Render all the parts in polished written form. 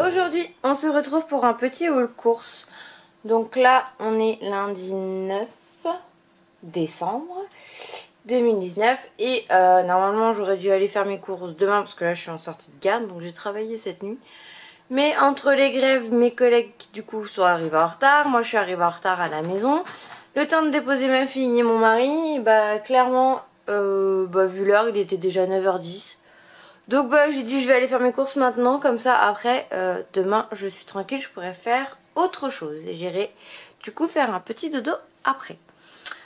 Aujourd'hui on se retrouve pour un petit haul course. Donc là on est lundi 9 décembre 2019 et normalement j'aurais dû aller faire mes courses demain parce que là je suis en sortie de garde, donc j'ai travaillé cette nuit. Mais entre les grèves, mes collègues du coup sont arrivés en retard, moi je suis arrivée en retard à la maison. Le temps de déposer ma fille et mon mari, bah clairement vu l'heure il était déjà 9h10. Donc j'ai dit je vais aller faire mes courses maintenant, comme ça après demain je suis tranquille, je pourrais faire autre chose et j'irai du coup faire un petit dodo après.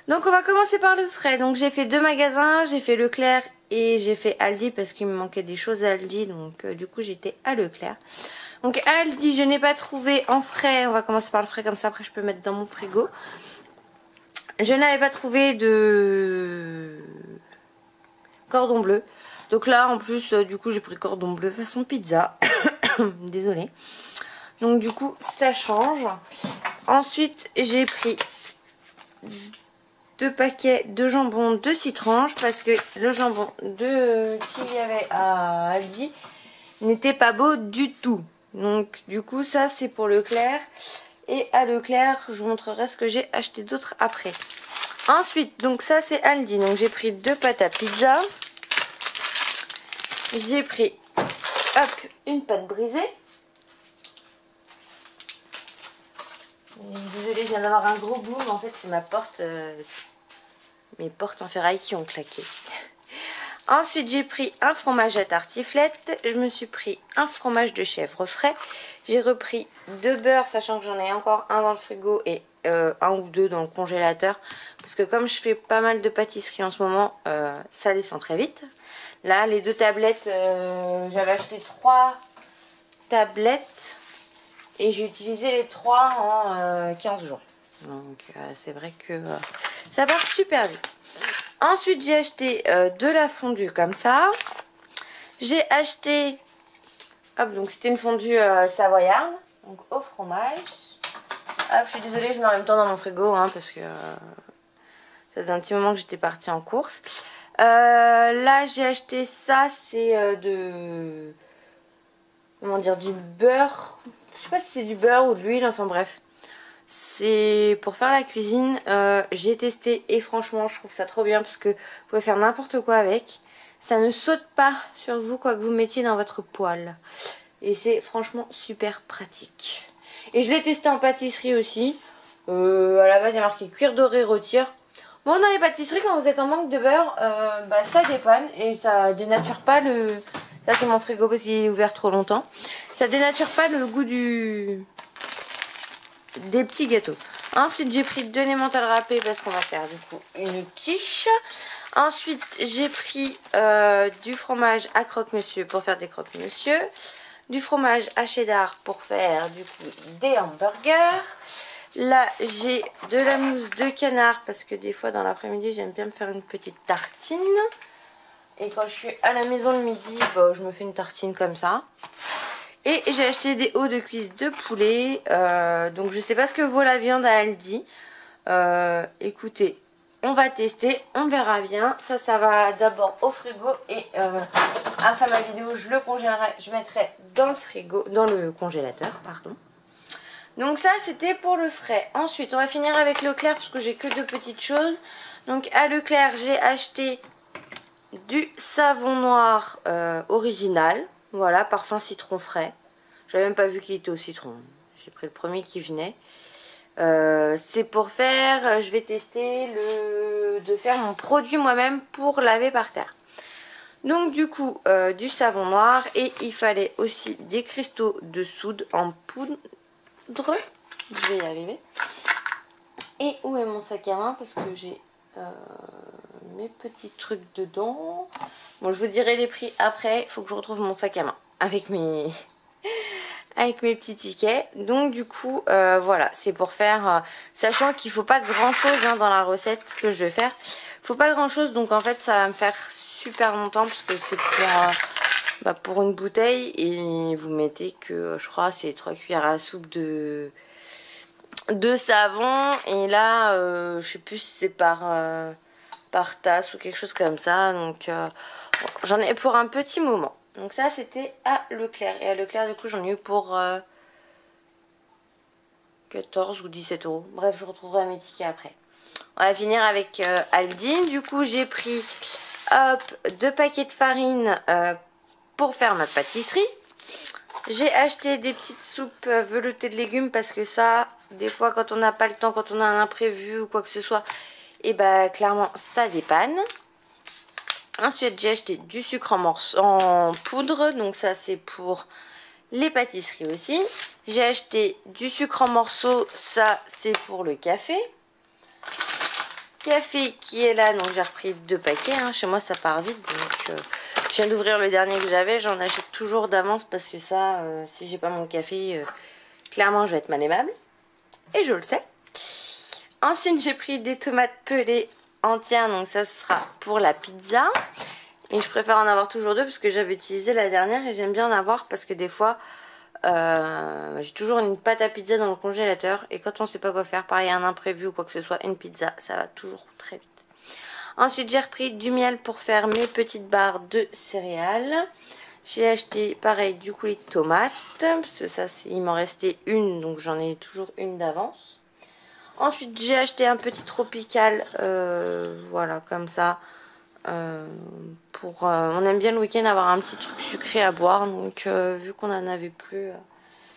Donc on va commencer par le frais. Donc j'ai fait 2 magasins, j'ai fait Leclerc et j'ai fait Aldi parce qu'il me manquait des choses à Aldi, donc du coup j'étais à Leclerc. Donc à Aldi je n'ai pas trouvé en frais, on va commencer par le frais comme ça après je peux mettre dans mon frigo. Je n'avais pas trouvé de cordon bleu. Donc là en plus du coup j'ai pris cordon bleu façon pizza. Désolée. Donc du coup ça change. Ensuite j'ai pris 2 paquets de jambon de citrange parce que le jambon qu'il y avait à Aldi n'était pas beau du tout. Donc du coup ça c'est pour Leclerc. Et à Leclerc je vous montrerai ce que j'ai acheté d'autre après. Ensuite donc ça c'est Aldi. Donc j'ai pris 2 pâtes à pizza. J'ai pris une pâte brisée. Désolée, je viens d'avoir un gros boom. En fait, c'est ma porte, mes portes en ferraille qui ont claqué. Ensuite, j'ai pris un fromage à tartiflette. Je me suis pris un fromage de chèvre frais. J'ai repris 2 beurres, sachant que j'en ai encore un dans le frigo et un ou 2 dans le congélateur. Parce que comme je fais pas mal de pâtisserie en ce moment, ça descend très vite. Là, les 2 tablettes, j'avais acheté 3 tablettes et j'ai utilisé les 3 en 15 jours. Donc, c'est vrai que ça part super vite. Ensuite, j'ai acheté de la fondue comme ça. J'ai acheté, donc c'était une fondue savoyarde, donc au fromage. Je suis désolée, je mets en même temps dans mon frigo parce que ça faisait un petit moment que j'étais partie en course. Là j'ai acheté ça, c'est du beurre. Je sais pas si c'est du beurre ou de l'huile, enfin bref. C'est pour faire la cuisine. J'ai testé et franchement je trouve ça trop bien parce que vous pouvez faire n'importe quoi avec. Ça ne saute pas sur vous quoi que vous mettiez dans votre poêle. Et c'est franchement super pratique. Et je l'ai testé en pâtisserie aussi. À la base il y a marqué cuir doré retire. Bon, dans les pâtisseries, quand vous êtes en manque de beurre, ça dépanne et ça dénature pas le... Ça, c'est mon frigo parce qu'il est ouvert trop longtemps. Ça dénature pas le goût des petits gâteaux. Ensuite, j'ai pris 2 Emmental râpés parce qu'on va faire du coup une quiche. Ensuite, j'ai pris du fromage à croque-monsieur pour faire des croque-monsieur. Du fromage à cheddar pour faire du coup des hamburgers. Là j'ai de la mousse de canard parce que des fois dans l'après-midi j'aime bien me faire une petite tartine. Et quand je suis à la maison le midi, je me fais une tartine comme ça. Et j'ai acheté des hauts de cuisse de poulet. Donc je sais pas ce que vaut la viande à Aldi. Écoutez, on va tester, on verra bien. Ça va d'abord au frigo et après ma vidéo je le congélerai, je mettrai dans le frigo, dans le congélateur, pardon. Donc ça c'était pour le frais. Ensuite on va finir avec Leclerc parce que j'ai que 2 petites choses. Donc à Leclerc j'ai acheté du savon noir original. Voilà, parfum citron frais. J'avais même pas vu qu'il était au citron. J'ai pris le premier qui venait. C'est pour faire, je vais tester de faire mon produit moi-même pour laver par terre. Donc du coup du savon noir et il fallait aussi des cristaux de soude en poudre. Je vais y arriver. Et où est mon sac à main parce que j'ai mes petits trucs dedans. Bon, je vous dirai les prix après. Il faut que je retrouve mon sac à main avec mes petits tickets. Donc du coup voilà, c'est pour faire sachant qu'il faut pas grand chose dans la recette que je vais faire. Il faut pas grand chose, donc en fait ça va me faire super longtemps parce que c'est pour une bouteille et vous mettez que je crois c'est 3 cuillères à soupe de savon et là je sais plus si c'est par tasse ou quelque chose comme ça, donc j'en ai pour un petit moment. Donc ça c'était à Leclerc. Et à Leclerc du coup j'en ai eu pour 14 ou 17 euros. Bref, je retrouverai mes tickets après. On va finir avec Aldi. Du coup j'ai pris hop 2 paquets de farine pour faire ma pâtisserie. J'ai acheté des petites soupes veloutées de légumes parce que ça, des fois quand on n'a pas le temps, quand on a un imprévu ou quoi que ce soit, et bah clairement ça dépanne. Ensuite j'ai acheté du sucre en morceaux, en poudre, donc ça c'est pour les pâtisseries aussi. J'ai acheté du sucre en morceaux, ça c'est pour le café. Café qui est là, donc j'ai repris 2 paquets, hein. Chez moi ça part vite, donc je viens d'ouvrir le dernier que j'avais, j'en achète toujours d'avance parce que ça, si j'ai pas mon café, clairement je vais être mal aimable. Et je le sais. Ensuite j'ai pris des tomates pelées entières, donc ça ce sera pour la pizza. Et je préfère en avoir toujours 2 parce que j'avais utilisé la dernière et j'aime bien en avoir parce que des fois j'ai toujours une pâte à pizza dans le congélateur et quand on sait pas quoi faire, pareil un imprévu ou quoi que ce soit, une pizza ça va toujours très vite. Ensuite j'ai repris du miel pour faire mes petites barres de céréales. J'ai acheté pareil du coup les tomates parce que ça il m'en restait une, donc j'en ai toujours une d'avance. Ensuite j'ai acheté un petit tropical, voilà comme ça, on aime bien le week-end avoir un petit truc sucré à boire, donc vu qu'on en avait plus,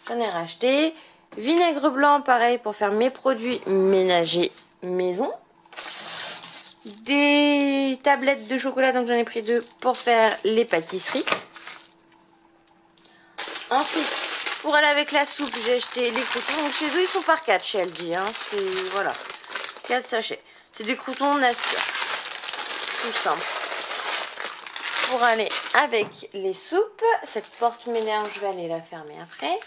j'en ai racheté. Vinaigre blanc pareil pour faire mes produits ménagers maison. Des tablettes de chocolat, donc j'en ai pris 2 pour faire les pâtisseries. Ensuite, pour aller avec la soupe, j'ai acheté les croutons. Donc chez eux, ils sont par 4 chez Aldi. Hein. C'est, voilà, 4 sachets. C'est des croutons nature. Tout simple. Pour aller avec les soupes, cette porte m'énerve, je vais aller la fermer après.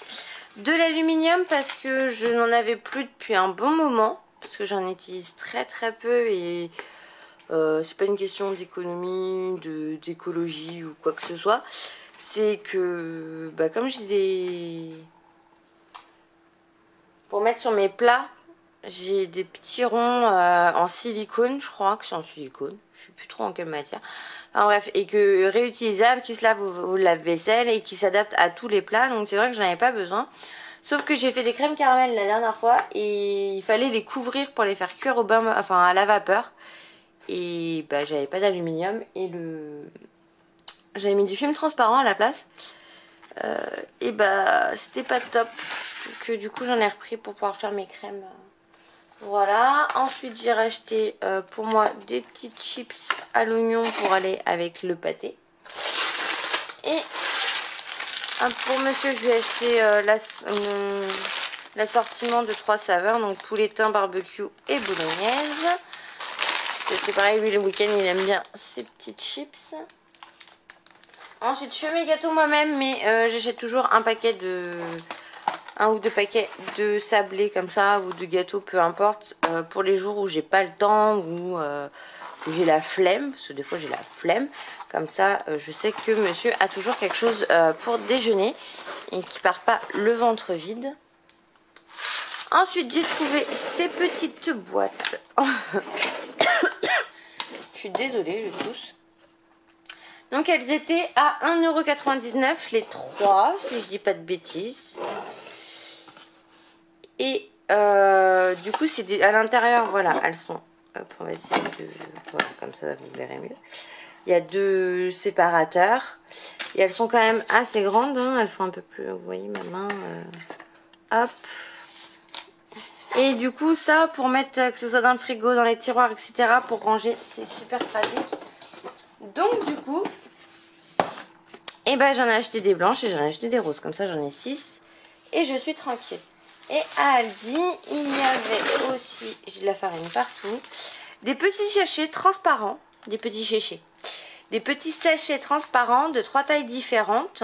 De l'aluminium parce que je n'en avais plus depuis un bon moment. Parce que j'en utilise très très peu et c'est pas une question d'économie, d'écologie ou quoi que ce soit. C'est que bah, comme j'ai des... Pour mettre sur mes plats, j'ai des petits ronds en silicone, je crois que c'est en silicone. Je sais plus trop en quelle matière. Enfin bref, et que réutilisable, qui se lave au lave-vaisselle et qui s'adapte à tous les plats. Donc c'est vrai que j'en avais pas besoin. Sauf que j'ai fait des crèmes caramel la dernière fois et il fallait les couvrir pour les faire cuire au bain, enfin à la vapeur. Et bah j'avais pas d'aluminium et j'avais mis du film transparent à la place. Et bah c'était pas top. Donc du coup j'en ai repris pour pouvoir faire mes crèmes. Voilà. Ensuite j'ai racheté pour moi des petites chips à l'oignon pour aller avec le pâté. Et pour monsieur je lui ai acheté l'assortiment de 3 saveurs. Donc poulet thym, barbecue et bolognaise. C'est pareil, lui le week-end il aime bien ces petites chips. Ensuite je fais mes gâteaux moi-même, mais j'achète toujours un ou 2 paquets de sablés comme ça, ou de gâteaux, peu importe, pour les jours où j'ai pas le temps ou où j'ai la flemme, parce que des fois j'ai la flemme. Comme ça je sais que monsieur a toujours quelque chose pour déjeuner et qui part pas le ventre vide. Ensuite j'ai trouvé ces petites boîtes. Je suis désolée, je tousse. Donc elles étaient à 1,99 € les 3, si je dis pas de bêtises. Et du coup c'est à l'intérieur, voilà, elles sont... Hop, on va essayer de... Voilà, comme ça vous verrez mieux. Il y a 2 séparateurs. Et elles sont quand même assez grandes, hein. Elles font un peu plus... Vous voyez ma main, hop. Et du coup ça pour mettre, que ce soit dans le frigo, dans les tiroirs, etc. pour ranger, c'est super pratique. Donc du coup, et ben j'en ai acheté des blanches et j'en ai acheté des roses. Comme ça j'en ai 6 et je suis tranquille. Et à Aldi, il y avait aussi, j'ai de la farine partout, des petits sachets transparents, des petits sachets transparents de 3 tailles différentes.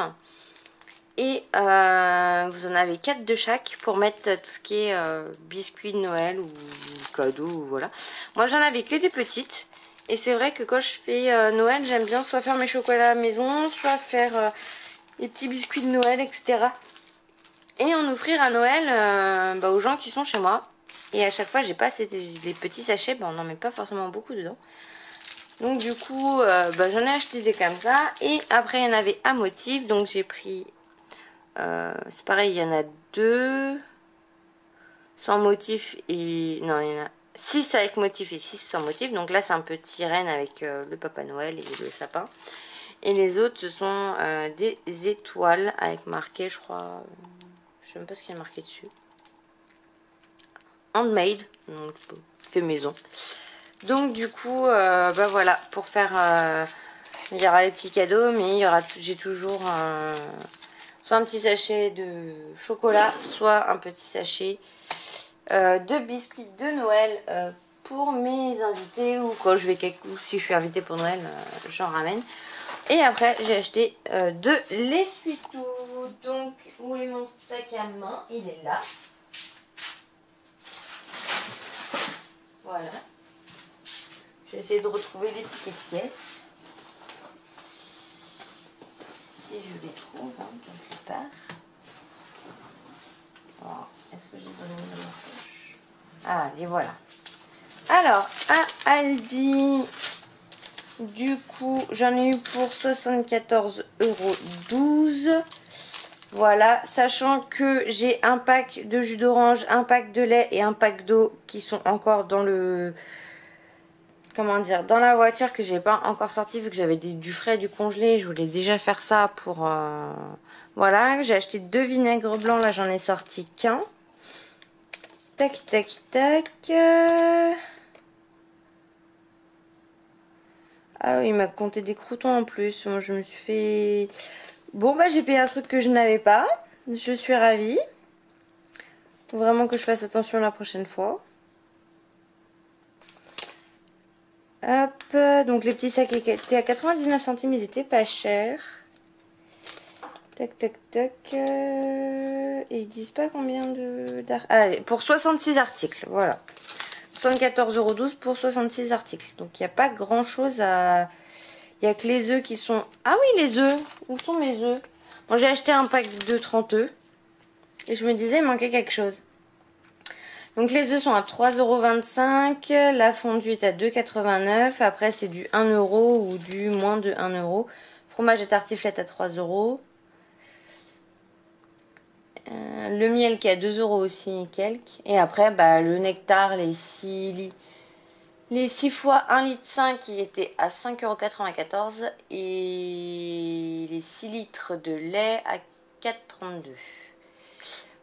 Et vous en avez 4 de chaque pour mettre tout ce qui est biscuits de Noël ou cadeaux, voilà. Moi j'en avais que des petites. Et c'est vrai que quand je fais Noël, j'aime bien soit faire mes chocolats à la maison, soit faire les petits biscuits de Noël, etc. Et en offrir à Noël aux gens qui sont chez moi. Et à chaque fois, j'ai pas les petits sachets, on n'en met pas forcément beaucoup dedans. Donc du coup, j'en ai acheté des comme ça. Et après, il y en avait à motif. Donc j'ai pris... c'est pareil, il y en a 2 sans motif et... Non, il y en a 6 avec motif et 6 sans motif. Donc là, c'est un petit renne avec le Papa Noël et le sapin. Et les autres, ce sont des étoiles avec marqué, je crois... je sais même pas ce qu'il y a marqué dessus. Handmade, donc fait maison. Donc du coup, voilà, pour faire... il y aura les petits cadeaux, mais j'ai toujours soit un petit sachet de chocolat, soit un petit sachet de biscuits de Noël pour mes invités, ou quand je vais ou si je suis invitée pour Noël, j'en ramène. Et après, j'ai acheté de l'essuie-tout. Donc, où est mon sac à main? Il est là. Voilà. Je vais essayer de retrouver les tickets de caisse. Si je les trouve, hein, quelque part. Oh, est-ce que j'ai donné dans ma poche? Ah, les voilà. Alors, à Aldi, du coup, j'en ai eu pour 74,12 €. Voilà, sachant que j'ai un pack de jus d'orange, un pack de lait et un pack d'eau qui sont encore dans le... Comment dire, dans la voiture, que j'ai pas encore sorti vu que j'avais du frais, du congelé. Je voulais déjà faire ça pour... Voilà, j'ai acheté 2 vinaigres blancs, là j'en ai sorti qu'un. Tac, tac, tac. Ah oui, il m'a compté des croûtons en plus. Moi je me suis fait... Bon bah j'ai payé un truc que je n'avais pas. Je suis ravie. Faut vraiment que je fasse attention la prochaine fois. Hop, donc les petits sacs étaient à 99 centimes, ils étaient pas chers. Tac, tac, tac. Et ils disent pas combien Allez, pour 66 articles, voilà. 74,12 € pour 66 articles. Donc il n'y a pas grand chose à... Il n'y a que les œufs qui sont... Ah oui, les œufs. Où sont mes œufs? Moi j'ai acheté un pack de 30 œufs. Et je me disais, il manquait quelque chose. Donc les œufs sont à 3,25 €. La fondue est à 2,89 €. Après c'est du 1 € ou du moins de 1 €. Fromage et tartiflette à 3 €. Le miel qui est à 2 € aussi et quelques. Et après le nectar, les 6 fois 1,5 litre qui étaient à 5,94 € et les 6 litres de lait à 4,32 €.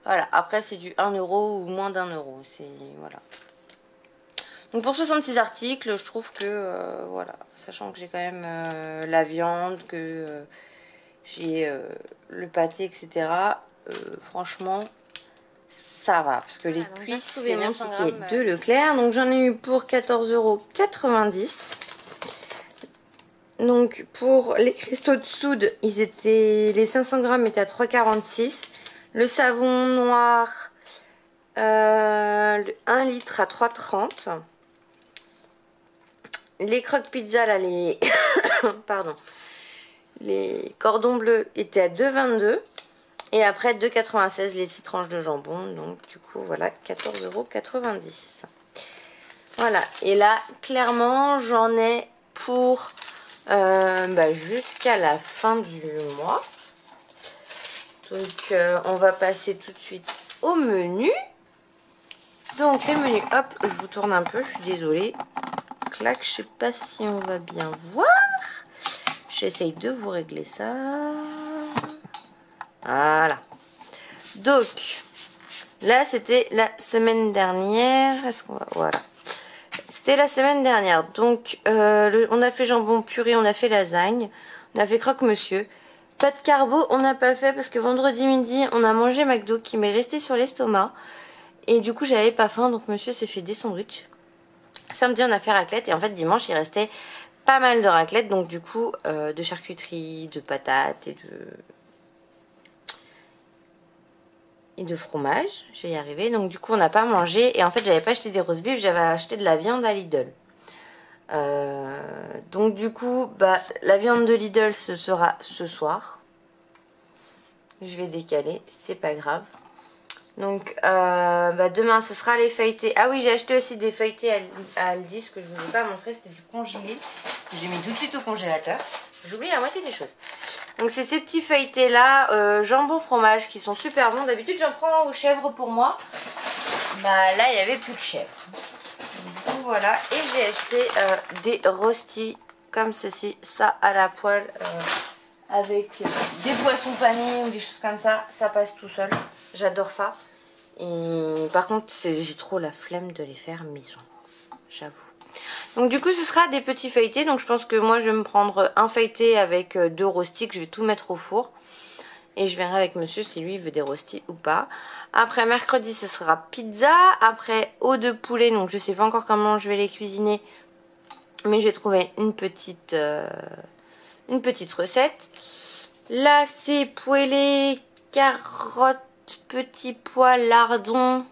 Voilà, après c'est du 1 € ou moins d'1 €. Voilà. Donc pour 66 articles, je trouve que, voilà, sachant que j'ai quand même la viande, que j'ai le pâté, etc. Franchement, ça va. Parce que les cuisses, c'est mon ticket de Leclerc. Donc j'en ai eu pour 14,90 €. Donc pour les cristaux de soude, les 500 grammes étaient à 3,46 €. Le savon noir, 1 litre à 3,30 €. Les croque pizza, là, pardon. Les cordons bleus étaient à 2,22 €. Et après 2,96 € les 6 tranches de jambon. Donc du coup, voilà, 14,90 €. Voilà. Et là, clairement, j'en ai pour jusqu'à la fin du mois. Donc on va passer tout de suite au menu. Donc les menus, hop, je vous tourne un peu, je suis désolée. Clac, je sais pas si on va bien voir. J'essaye de vous régler ça. Voilà. Donc là c'était la semaine dernière. Est-ce qu'on va... Voilà. C'était la semaine dernière. Donc on a fait jambon purée, on a fait lasagne, on a fait croque-monsieur. Pas de carbo, on n'a pas fait parce que vendredi midi, on a mangé McDo qui m'est resté sur l'estomac. Et du coup, j'avais pas faim, donc monsieur s'est fait des sandwichs. Samedi, on a fait raclette et en fait, dimanche, il restait pas mal de raclette. Donc du coup, de charcuterie, de patates et de fromage. Je vais y arriver. Donc du coup, on n'a pas mangé. Et en fait, j'avais pas acheté des roast beef, j'avais acheté de la viande à Lidl. Donc du coup la viande de Lidl ce sera ce soir. Je vais décaler, c'est pas grave. Donc demain ce sera les feuilletés. Ah oui, j'ai acheté aussi des feuilletés à Aldi. Ce que je ne vous ai pas montré, c'était du congelé. J'ai mis tout de suite au congélateur. J'oublie la moitié des choses. Donc c'est ces petits feuilletés là, jambon fromage, qui sont super bons. D'habitude j'en prends aux chèvres pour moi. Bah là il n'y avait plus de chèvres. Donc voilà. Et j'ai acheté des rostis comme ceci. Ça à la poêle avec des poissons panés ou des choses comme ça. Ça passe tout seul. J'adore ça. Et par contre j'ai trop la flemme de les faire maison. J'avoue. Donc du coup ce sera des petits feuilletés. Donc je pense que moi je vais me prendre un feuilleté avec 2 rostis que je vais tout mettre au four. Et je verrai avec monsieur si lui veut des rostis ou pas. Après mercredi ce sera pizza. Après os de poulet. Donc je sais pas encore comment je vais les cuisiner. Mais je vais trouver une petite recette. Là c'est poêlé, carottes, petits pois, lardons.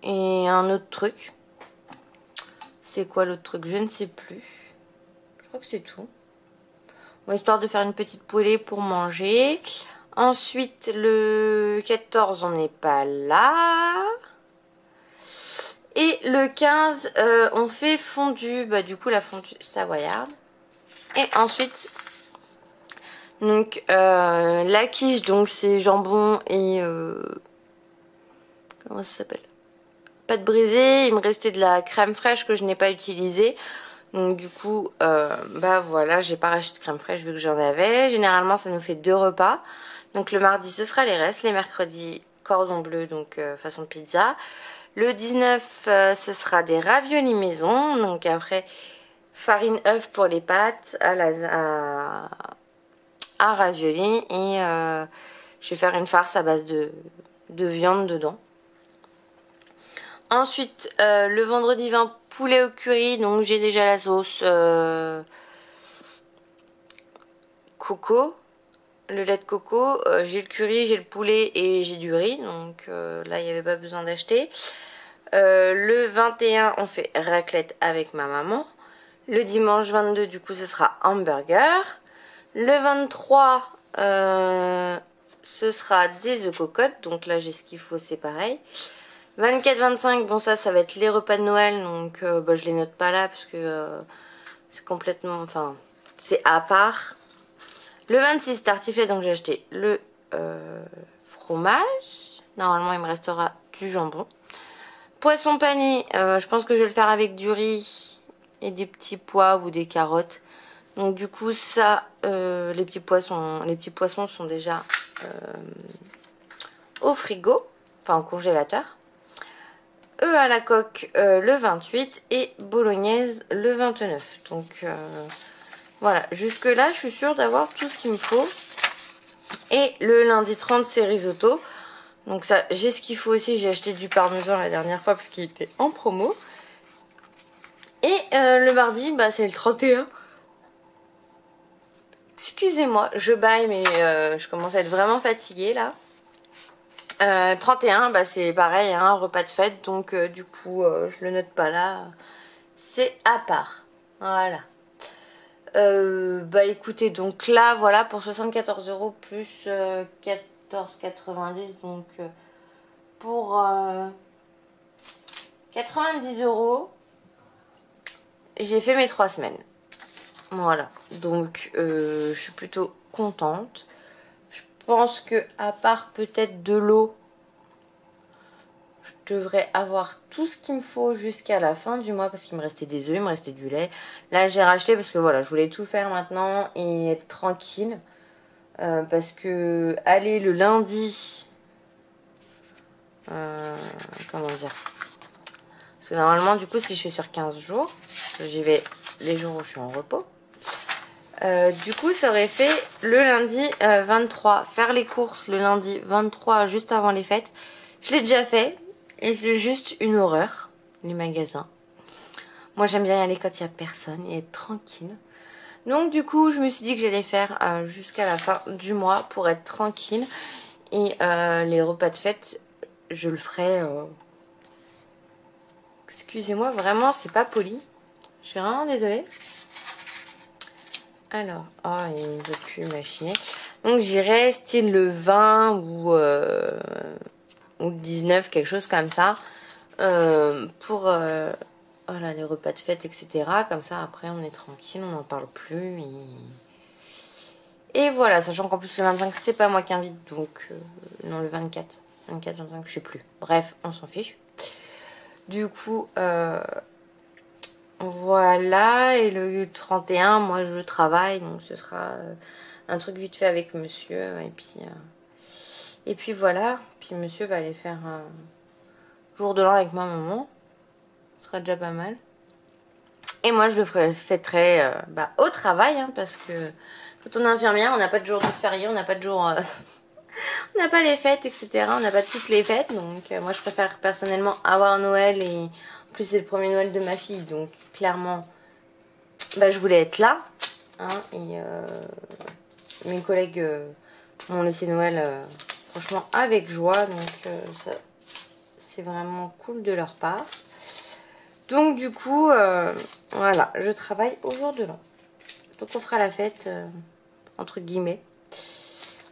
Et un autre truc. C'est quoi l'autre truc? Je ne sais plus. Je crois que c'est tout. Bon, histoire de faire une petite poêlée pour manger. Ensuite, le 14, on n'est pas là. Et le 15, on fait fondue. Bah, du coup, la fondue savoyarde. Et ensuite, donc, la quiche, donc c'est jambon et... comment ça s'appelle? Pâte brisée. Il me restait de la crème fraîche que je n'ai pas utilisée. Donc du coup, bah voilà, j'ai pas racheté de crème fraîche vu que j'en avais. Généralement, ça nous fait 2 repas. Donc le mardi, ce sera les restes. Les mercredis, cordon bleu, donc façon pizza. Le 19, ce sera des raviolis maison. Donc après, farine œuf pour les pâtes à raviolis. Et je vais faire une farce à base de viande dedans. Ensuite, le vendredi 20, poulet au curry. Donc j'ai déjà la sauce coco, le lait de coco. J'ai le curry, j'ai le poulet et j'ai du riz. Donc là, il n'y avait pas besoin d'acheter. Le 21, on fait raclette avec ma maman. Le dimanche 22, du coup, ce sera hamburger. Le 23, ce sera des œufs cocottes. Donc là, j'ai ce qu'il faut, c'est pareil. 24-25, bon ça va être les repas de Noël, donc bah, je les note pas là parce que c'est complètement, enfin c'est à part. Le 26 tartiflette, donc j'ai acheté le fromage, normalement il me restera du jambon. Poisson pané, je pense que je vais le faire avec du riz et des petits pois ou des carottes. Donc du coup ça, les petits poissons sont déjà au frigo, enfin au congélateur. Œufs à la coque le 28 et bolognaise le 29. Donc voilà, jusque là je suis sûre d'avoir tout ce qu'il me faut. Et le lundi 30 c'est risotto. Donc ça j'ai ce qu'il faut aussi, j'ai acheté du parmesan la dernière fois parce qu'il était en promo. Et le mardi bah, c'est le 31. Excusez-moi, je baille mais je commence à être vraiment fatiguée là. 31, bah c'est pareil, hein, repas de fête, donc du coup je le note pas là, c'est à part. Voilà. Bah écoutez, donc là voilà pour 74 € plus 14,90, donc pour 90 €, j'ai fait mes 3 semaines. Voilà, donc je suis plutôt contente. Je pense que à part peut-être de l'eau, je devrais avoir tout ce qu'il me faut jusqu'à la fin du mois parce qu'il me restait des œufs, il me restait du lait. Là j'ai racheté parce que voilà, je voulais tout faire maintenant et être tranquille. Parce que aller le lundi, comment dire, parce que normalement du coup si je fais sur 15 jours, j'y vais les jours où je suis en repos. Du coup ça aurait fait le lundi 23, faire les courses le lundi 23 juste avant les fêtes. Je l'ai déjà fait et c'est juste une horreur, les magasins. Moi j'aime bien y aller quand il n'y a personne et être tranquille. Donc du coup je me suis dit que j'allais faire jusqu'à la fin du mois pour être tranquille. Et les repas de fête je le ferai... Excusez-moi, vraiment c'est pas poli. Je suis vraiment désolée. Alors, oh, il ne veut plus machiner. Donc j'irai style le 20 ou le 19, quelque chose comme ça. Pour voilà, les repas de fête, etc. Comme ça, après, on est tranquille, on n'en parle plus. Et voilà, sachant qu'en plus, le 25, c'est pas moi qui invite. Donc, non, le 24. 24, 25, je sais plus. Bref, on s'en fiche. Du coup, voilà. Et le 31, moi, je travaille. Donc, ce sera un truc vite fait avec monsieur. Et puis voilà. Puis monsieur va aller faire un jour de l'an avec ma maman. Ce sera déjà pas mal. Et moi, je le fêterai au travail. Hein, parce que quand on est infirmière, on n'a pas de jour de férié. On n'a pas de jour... on n'a pas les fêtes, etc. On n'a pas toutes les fêtes. Donc moi, je préfère personnellement avoir Noël. Et en plus, c'est le premier Noël de ma fille. Donc clairement, je voulais être là. Hein, et mes collègues m'ont laissé Noël franchement avec joie. Donc ça, c'est vraiment cool de leur part. Donc du coup, voilà, je travaille au jour de l'an. Donc on fera la fête, entre guillemets.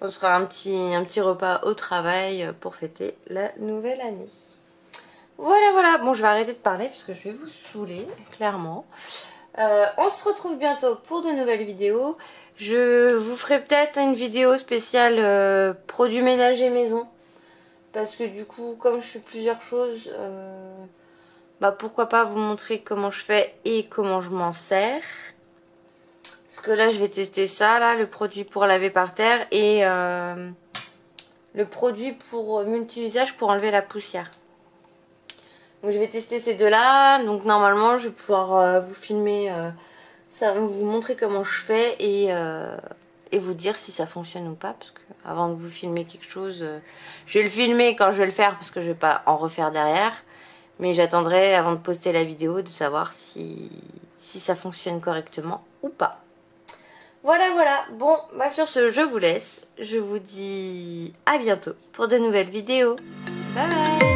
On se fera un petit repas au travail pour fêter la nouvelle année. Voilà, voilà. Bon, je vais arrêter de parler parce que je vais vous saouler, clairement. On se retrouve bientôt pour de nouvelles vidéos. Je vous ferai peut-être une vidéo spéciale produits ménagers maison. Parce que du coup, comme je fais plusieurs choses, pourquoi pas vous montrer comment je fais et comment je m'en sers. Parce que là, je vais tester ça, là, le produit pour laver par terre et le produit pour multi-usage pour enlever la poussière. Donc, je vais tester ces deux-là. Donc, normalement, je vais pouvoir vous filmer, ça, vous montrer comment je fais et vous dire si ça fonctionne ou pas. Parce que avant de vous filmer quelque chose, je vais le filmer quand je vais le faire parce que je vais pas en refaire derrière. Mais j'attendrai avant de poster la vidéo de savoir si ça fonctionne correctement ou pas. Voilà, voilà. Bon, sur ce, je vous laisse. Je vous dis à bientôt pour de nouvelles vidéos. Bye bye.